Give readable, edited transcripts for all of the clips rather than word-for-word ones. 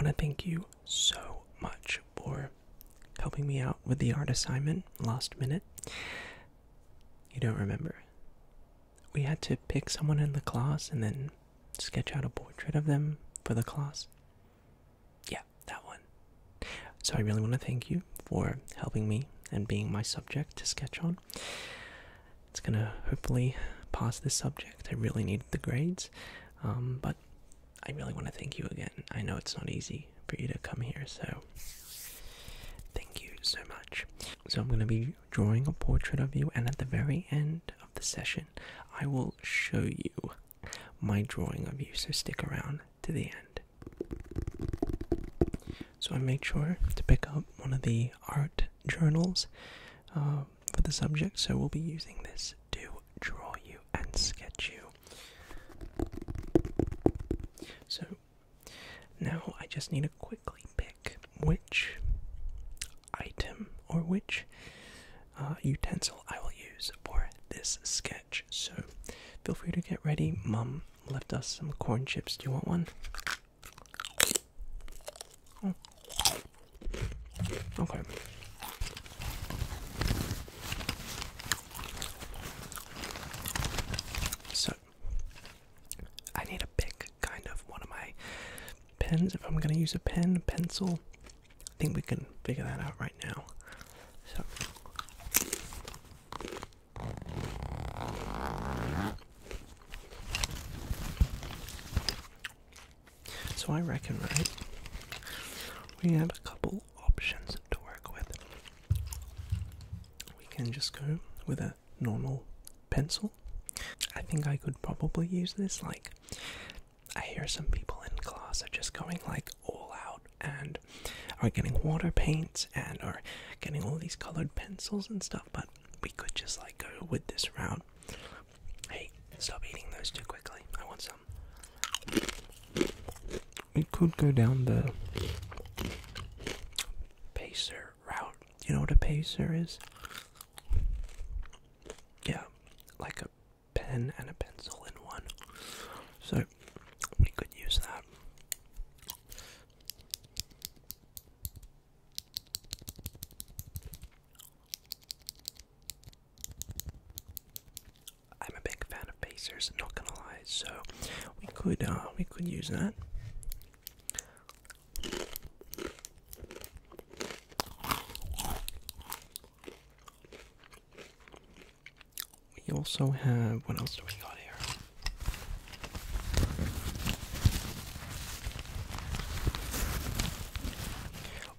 want to thank you so much for helping me out with the art assignment last minute. You don't remember? We had to pick someone in the class and then sketch out a portrait of them for the class. Yeah, that one. So I really want to thank you for helping me and being my subject to sketch on. It's gonna hopefully pass this subject. I really needed the grades, but I really want to thank you again. I know it's not easy for you to come here, so thank you so much. So I'm going to be drawing a portrait of you, and at the very end of the session, I will show you my drawing of you, so stick around to the end. So I made sure to pick up one of the art journals for the subject, so we'll be using this to draw you and sketch you. So now I just need to quickly pick which item or which utensil I will use for this sketch. So feel free to get ready. Mum left us some corn chips. Do you want one? Oh. Okay. So I need to pick kind of one of my pens. If I'm going to use a pen, pencil, I think we can figure that out right now. So I reckon, right, we have a couple options to work with. We can just go with a normal pencil. I think I could probably use this, like, I hear some people in class are just going like all out and are getting water paints and are getting all these colored pencils and stuff, but we could just like go with this route. Hey, stop eating those too quickly. I want some. We could go down the pacer route. You know what a pacer is? Yeah, like a pen and a pencil in one. So we could use that. I'm a big fan of pacers, not gonna lie, so we could use that. We also have, what else do we got here?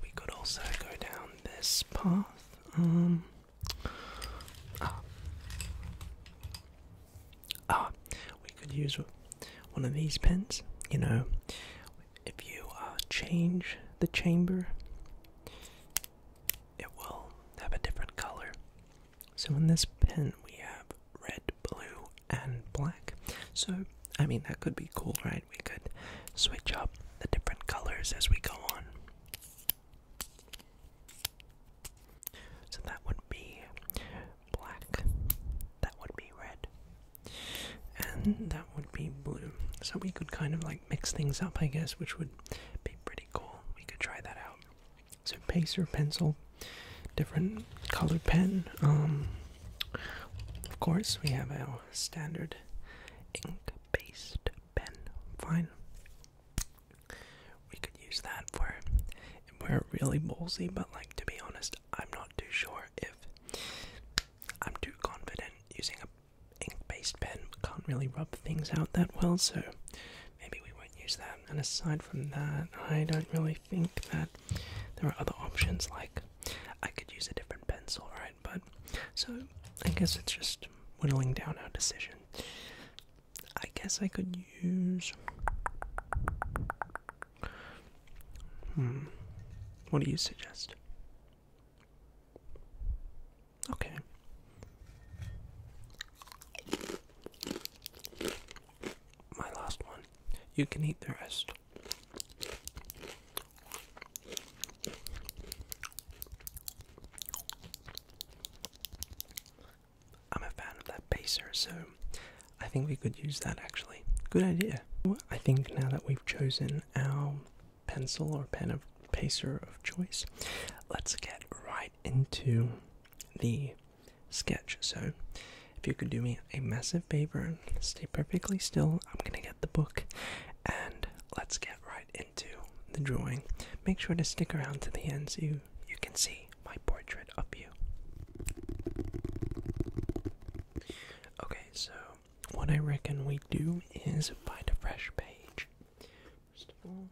We could also go down this path. We could use one of these pens. You know, if you change the chamber, it will have a different color. So in this pen we have red, blue, and black. So, I mean, that could be cool, right? We could switch up the different colors as we go on. So that would be black, that would be red, and that would be blue. So we could kind of like mix things up, I guess, which would be pretty cool. We could try that out. So pacer, pencil, different colored pen. Of course, we have our standard ink-based pen. Fine. We could use that for if we're really ballsy, but like, to be honest, I'm not too sure if I'm too confident using a ink-based pen. Can't really rub things out that well, so maybe we won't use that. And aside from that, I don't really think that there are other options. Like, I could use a different pencil, right? But so I guess it's just whittling down our decision. I guess I could use what do you suggest? Okay. My last one. You can eat the rest. I'm a fan of that pacer, so I think we could use that actually. Good idea. I think now that we've chosen our pencil or pen of pacer of choice, let's get right into the sketch. So, if you could do me a massive favor, stay perfectly still. I'm gonna get the book, and let's get right into the drawing. Make sure to stick around to the end so you can see my portrait of you. Okay, so what I reckon we do is find a fresh page. First of all,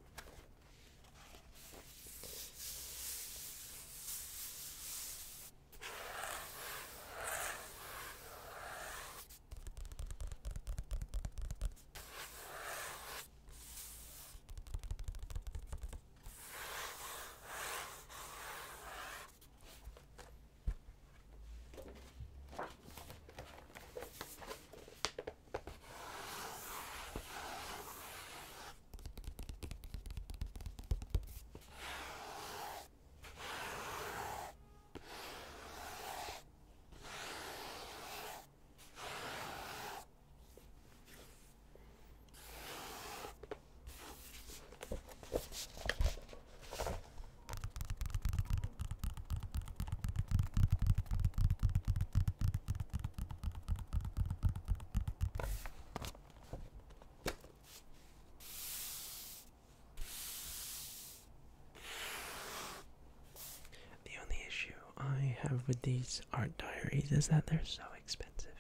I have with these art diaries is that they're so expensive.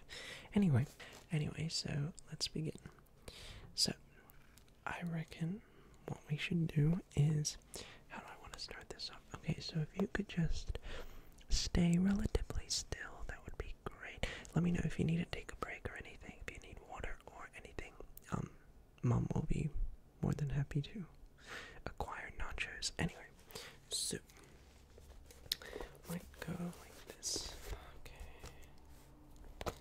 Anyway, so let's begin. So, I reckon what we should do is, how do I want to start this off? Okay, so if you could just stay relatively still, that would be great. Let me know if you need to take a break or anything, if you need water or anything. Mom will be more than happy to acquire nachos. Anyway, so might go like this. Okay.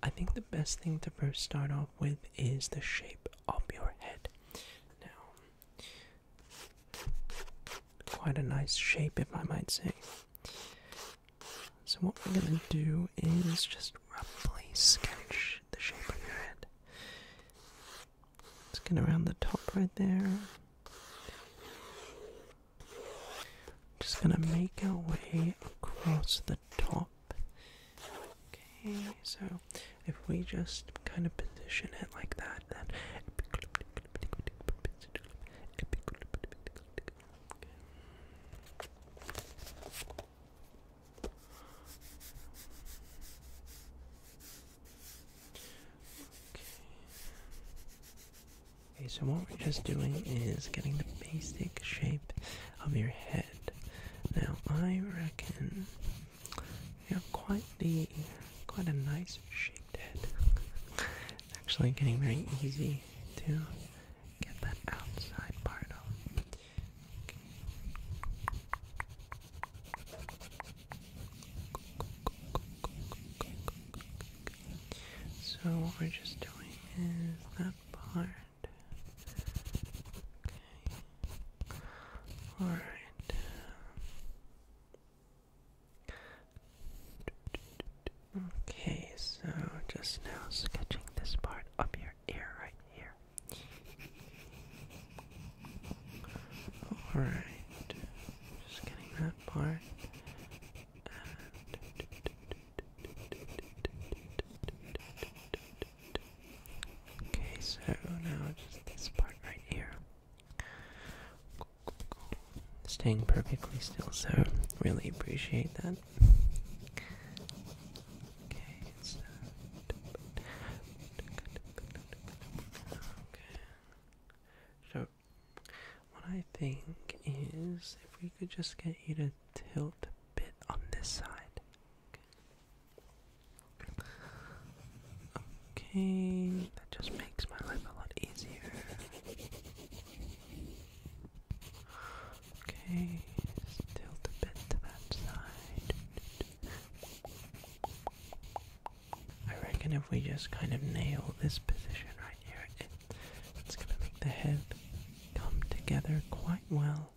I think the best thing to first start off with is the shape of your head. Now, quite a nice shape, if I might say. So what we're gonna do is just roughly sketch the shape of your head. Let's get around the top right there. Just gonna make our way across the top. Okay, so if we just kind of position it like that, then so what we're just doing is getting the basic shape of your head. Now, I reckon you have quite a nice shaped head. It's actually getting very easy to get that outside part off. So what we're just doing is that part. Alright. Okay, so just now sketching this part of your ear right here. Alright. Just getting that part. Okay, so now just this part right here. Staying perfectly still, so really appreciate that. Okay, so what I think is if we could just get you to tilt a bit on this side. Okay, that just makes my life a lot easier. Okay, just tilt a bit to that side. I reckon if we just kind of nail this position right here, it's gonna make the head come together quite well.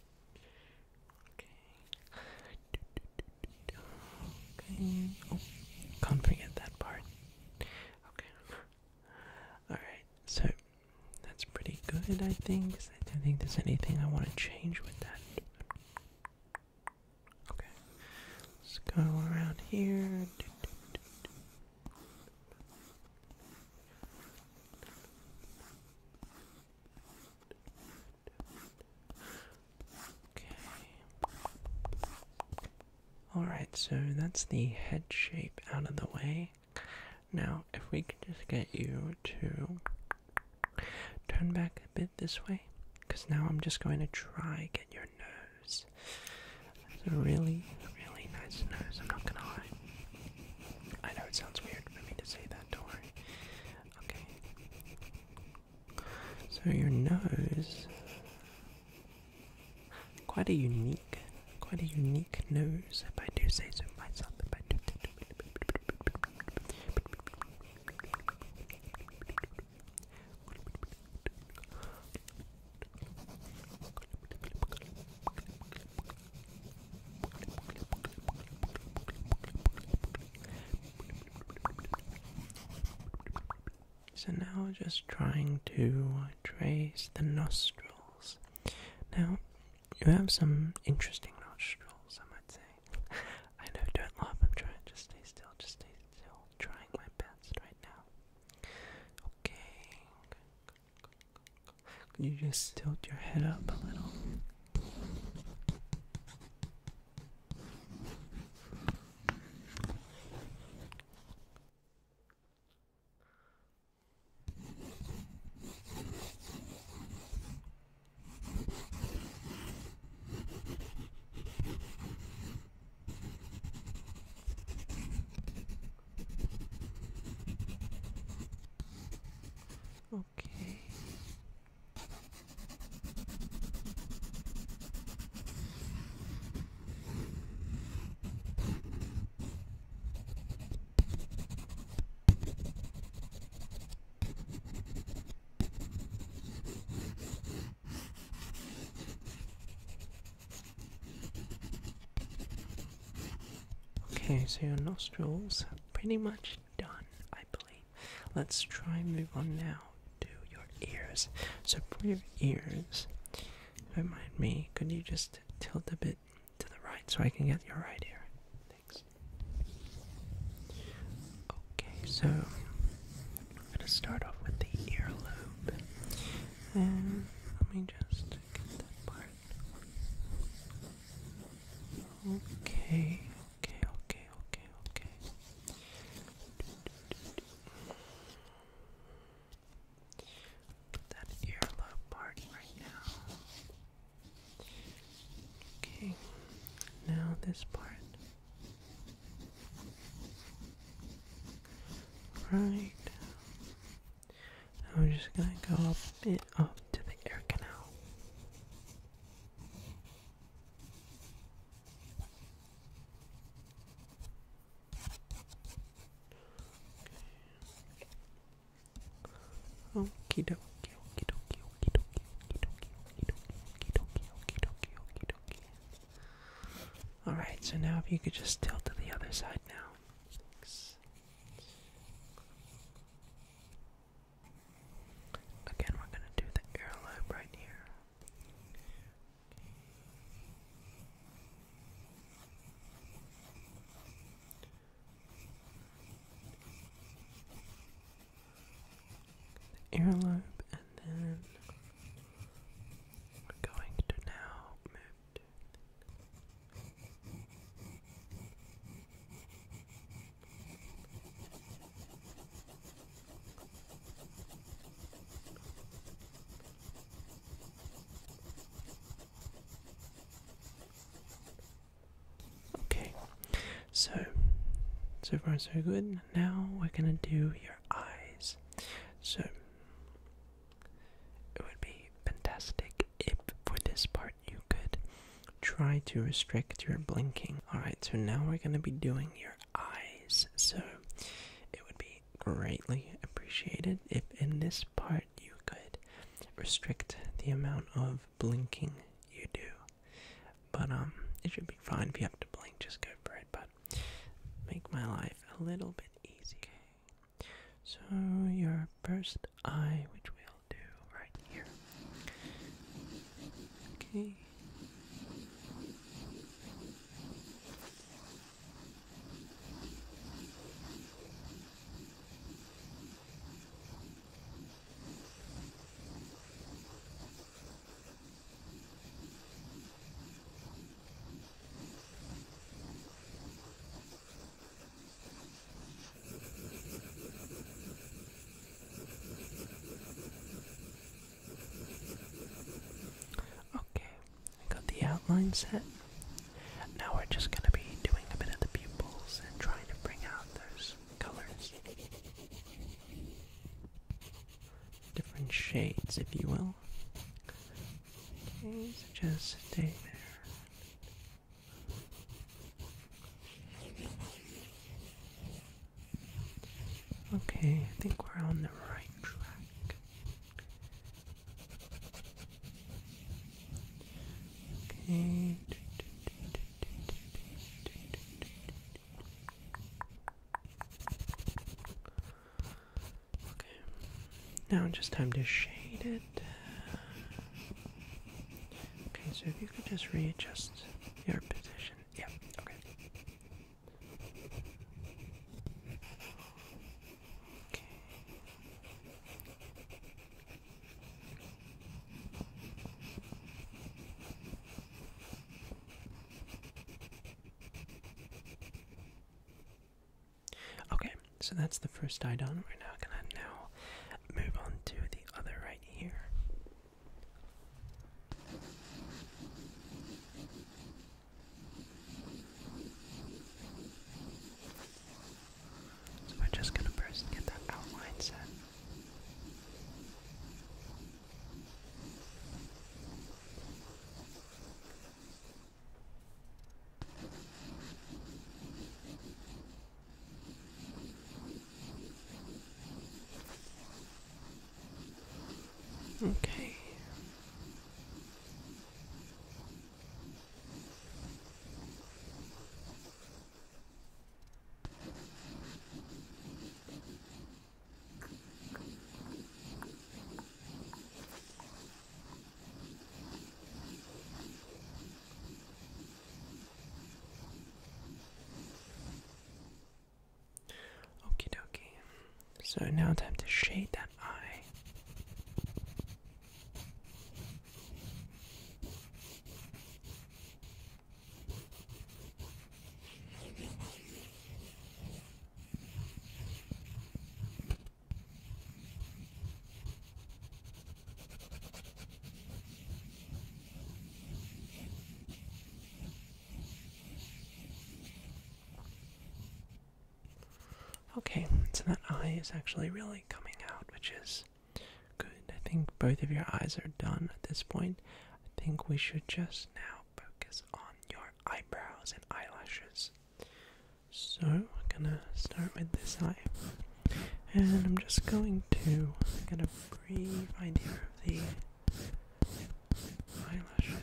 Okay. Oh, can't forget that part. Okay. it, I think. 'Cause I don't think there's anything I want to change with that. Okay. Let's go around here. Alright, so that's the head shape out of the way. Now, if we could just get you to turn back a bit this way, because now I'm just going to try get your nose. It's a really, really nice nose, I'm not gonna lie. I know it sounds weird for me to say that, don't worry. Okay. So your nose, quite a unique nose, if I do say so myself. So now just trying to trace the nostrils. Now, you have some interesting nostrils, I might say. I know, don't laugh, I'm trying to just stay still, trying my best right now. Okay. Could you just tilt your head up a little? Okay. Okay, so your nostrils are pretty much done, I believe. Let's try and move on now to your ears. So for your ears, remind me, could you just tilt a bit to the right so I can get your right ear? Thanks. Okay, so I'm gonna start off with the earlobe. And let me just get that part. Okay. Put that earlobe part right now. Okay, now this part. Right. Now we're just gonna go a bit up to the ear canal. Okie dokie, okie dokie, okie dokie, okie dokie, okie dokie, okie dokie, okie dokie. Alright, so now if you could just tilt to the other side now. Thanks. Again, we're gonna do the earlobe right here. Earlobe, and then we're going to now move to okay, so far so good. Now we're gonna do your eyes. So it would be fantastic if for this part you could try to restrict your blinking. Alright, so now we're going to be doing your eyes. So it would be greatly appreciated if in this part you could restrict the amount of blinking you do. But it should be fine if you have to blink, just go for it. But make my life a little bit easy. Okay. So your first eye, which we'll do right here. Okay. Okay, I got the outline set. Now we're just going to be doing a bit of the pupils and trying to bring out those colors. Different shades, if you will. Okay, so just stay there. Okay, I think we're on the right track. Okay. Okay. Now just time to shade it. Okay, so if you could just readjust your position. Yeah, okay. Okay. Okay, so that's the first eye done. We're now gonna move on to the other right here. So we're just gonna first get that outline set. Okay. Okie dokie. So now time to shade that eye. Okay, so that eye is actually really coming out, which is good. I think both of your eyes are done at this point. I think we should just now focus on your eyebrows and eyelashes. So, I'm gonna start with this eye. And I'm just going to get a brief idea of the eyelashes.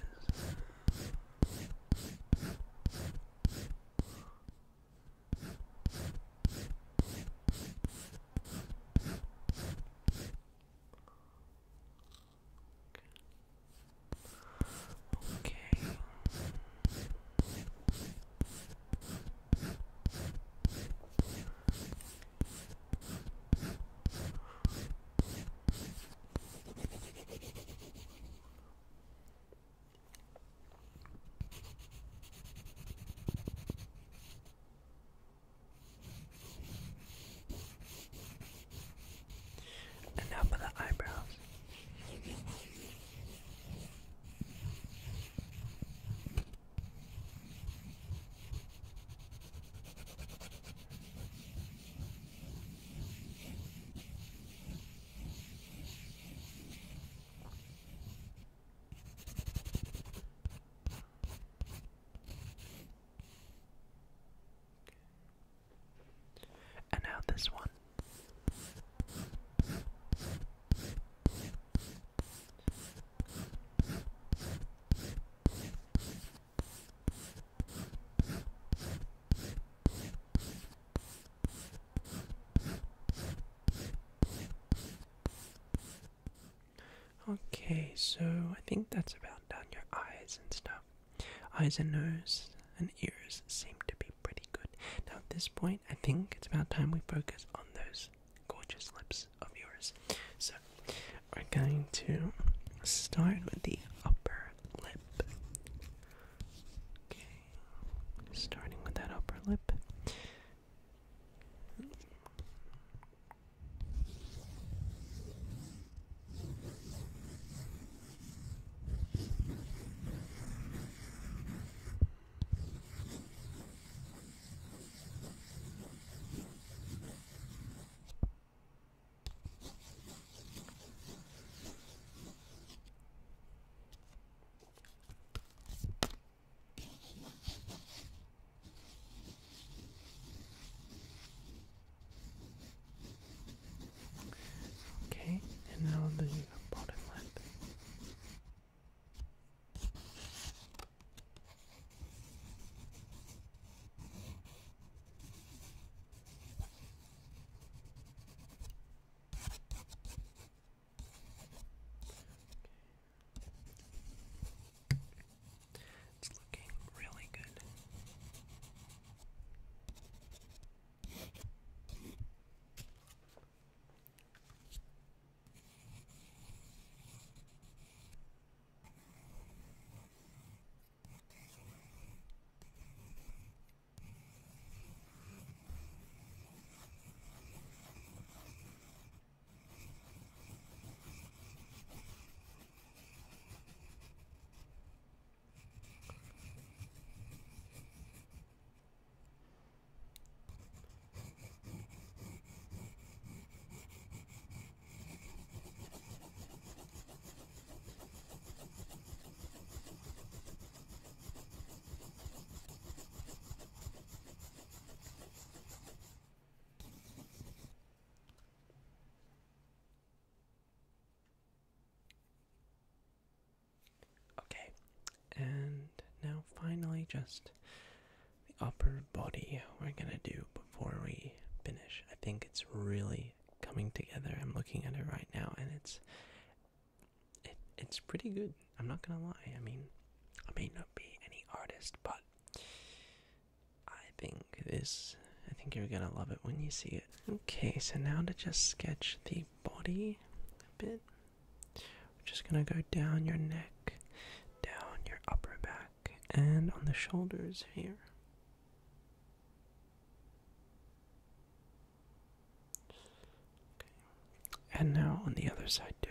Okay. And now for the eyebrows. And now this one. Okay, so I think that's about done your eyes. eyes and stuff. Eyes and nose and ears seem to be pretty good. Now at this point, I think it's about time we focus on those gorgeous lips of yours. So, we're going to start with the upper lip. Okay, starting with that upper lip. Okay, and now the bottom lip. It's looking really good. Okay, and now finally just the upper body we're gonna do before we finish. I think it's really coming together. I'm looking at it right now and it's pretty good. I'm not gonna lie. I mean, I may not be any artist, but I think you're gonna love it when you see it. Okay, so now to just sketch the body a bit. We're just gonna go down your neck, down your upper back, and on the shoulders here. Okay. And now on the other side too.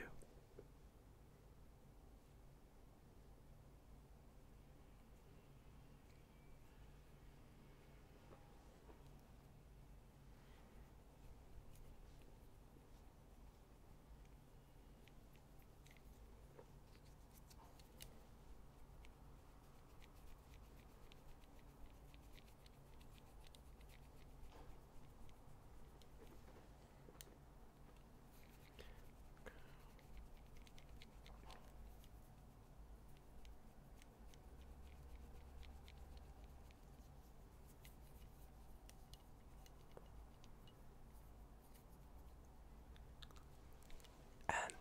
And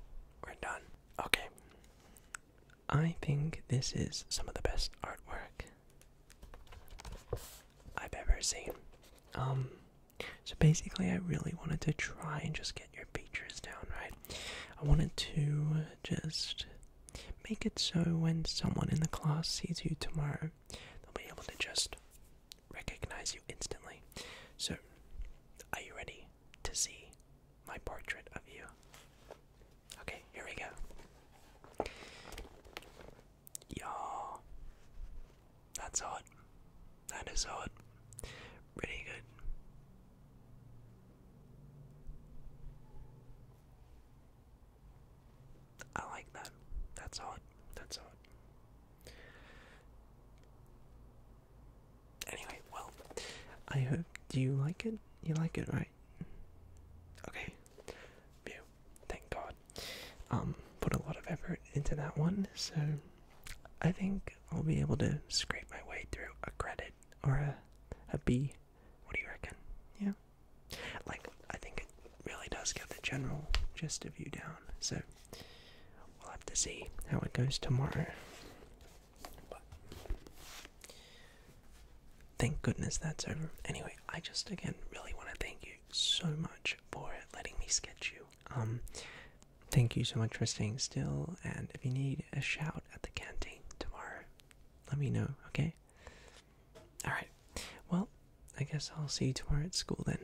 we're done. Okay. I think this is some of the best artwork I've ever seen. So basically I really wanted to try and just get your features down, right? I wanted to just make it so when someone in the class sees you tomorrow, they'll be able to just recognize you instantly. So, are you ready to see my portrait of you? Okay, here we go. Y'all, that's hot. That is hot. Pretty good. I like that. That's hot. That's hot. Anyway, well, I hope, do you like it? You like it, right? Okay. Phew. Thank God. Put a lot of effort into that one, so I think I'll be able to scrape my way through a credit or a B. What do you reckon? Yeah? Like, I think it really does get the general gist of you down, so we'll have to see how it goes tomorrow. thank goodness that's over. Anyway, I just again really want to thank you so much for letting me sketch you. Thank you so much for staying still, and if you need a shout at the canteen tomorrow, let me know, okay? Alright, well, I guess I'll see you tomorrow at school then.